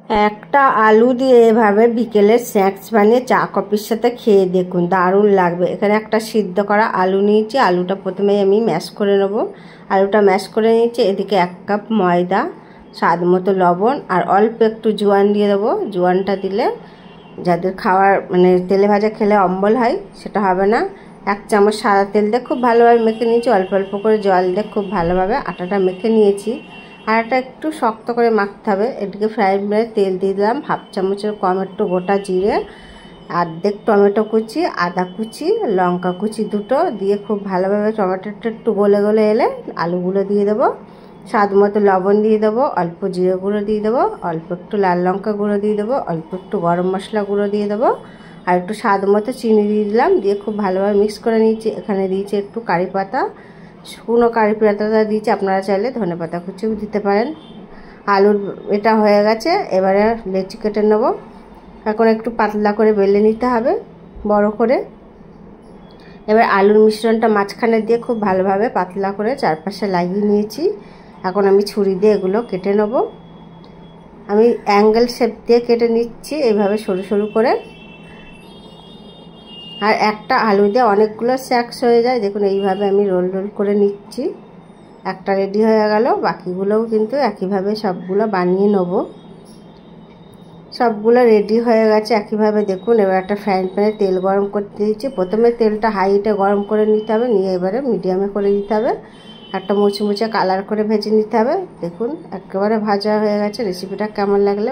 একটা আলু দিয়ে এভাবে বিকেলের স্ন্যাক্স বানিয়ে চা কফির সাথে খেয়ে দেখুন, দারুণ লাগবে। এখানে একটা সিদ্ধ করা আলু নিয়েছি। আলুটা প্রথমে আমি ম্যাশ করে নেব। আলুটা ম্যাশ করে নিয়েছি। এদিকে 1 কাপ ময়দা, স্বাদ মতো লবণ আর অল্প একটু জোয়ান দিয়ে দেবো। জোয়ানটা দিলে যাদের খাওয়ার তেলে ভাজা খেলে অম্বল হয় সেটা হবে না। 1 চামচ সাদা তেল দিয়ে খুব ভালোভাবে মেখে নিয়েছি। অল্প অল্প করে জল দিয়ে খুব ভালোভাবে আটাটা মেখে নিয়েছি। আটাটা একটু শক্ত করে মাখতে হবে। এদিকে ফ্রাই প্যানে তেল দিয়ে দিলাম। 1/2 চামচের কম একটু গোটা জিরে, অর্ধেক টমেটো কুচি, আদা কুচি, লঙ্কা কুচি দুটো দিয়ে খুব ভালোভাবে টমেটোটা একটু গলে গলে এলে আলুগুলো দিয়ে দেবো। স্বাদ মতো লবণ দিয়ে দেবো, অল্প জিরে গুঁড়ো দিয়ে দেবো, অল্প একটু লাল লঙ্কা গুঁড়ো দিয়ে দেবো, অল্প একটু গরম মশলা গুঁড়ো দিয়ে দেবো আর একটু স্বাদ মতো চিনি দিয়ে দিলাম। দিয়ে খুব ভালোভাবে মিক্স করে নিয়েছি। এখানে দিয়েছি একটু কারি পাতা, শুকনো কারি পাতাটা দিয়েছি, আপনারা চাইলে ধনে পাতা কুচিও দিতে পারেন। আলুর এটা হয়ে গেছে। এবারে লেচি কেটে নেব। এখন একটু পাতলা করে বেলে নিতে হবে বড় করে। এবার আলুর মিশ্রণটা মাঝখানে দিয়ে খুব ভালোভাবে পাতলা করে চারপাশে লাগিয়ে নিয়েছি। এখন আমি ছুরি দিয়ে এগুলো কেটে নেব। আমি অ্যাঙ্গেল শেপ দিয়ে কেটে নিচ্ছি এইভাবে সরু সরু করে। আর একটা আলু দিয়ে অনেকগুলো স্ন্যাক্স হয়ে যায়। দেখুন এইভাবে আমি রোল রোল করে নিচ্ছি। একটা রেডি হয়ে গেল। বাকিগুলোও কিন্তু একইভাবে সবগুলো বানিয়ে নেব। সবগুলো রেডি হয়ে গেছে একইভাবে। দেখুন এবার একটা ফ্রাইং প্যানে তেল গরম করতে দিয়েছি। প্রথমে তেলটা হাই হিটে গরম করে নিতে হবে, নিয়ে এবারে মিডিয়ামে করে দিতে হবে। একটা মুচমুচে কালার করে ভেজে নিতে হবে। দেখুন একেবারে ভাজা হয়ে গেছে। রেসিপিটা কেমন লাগলে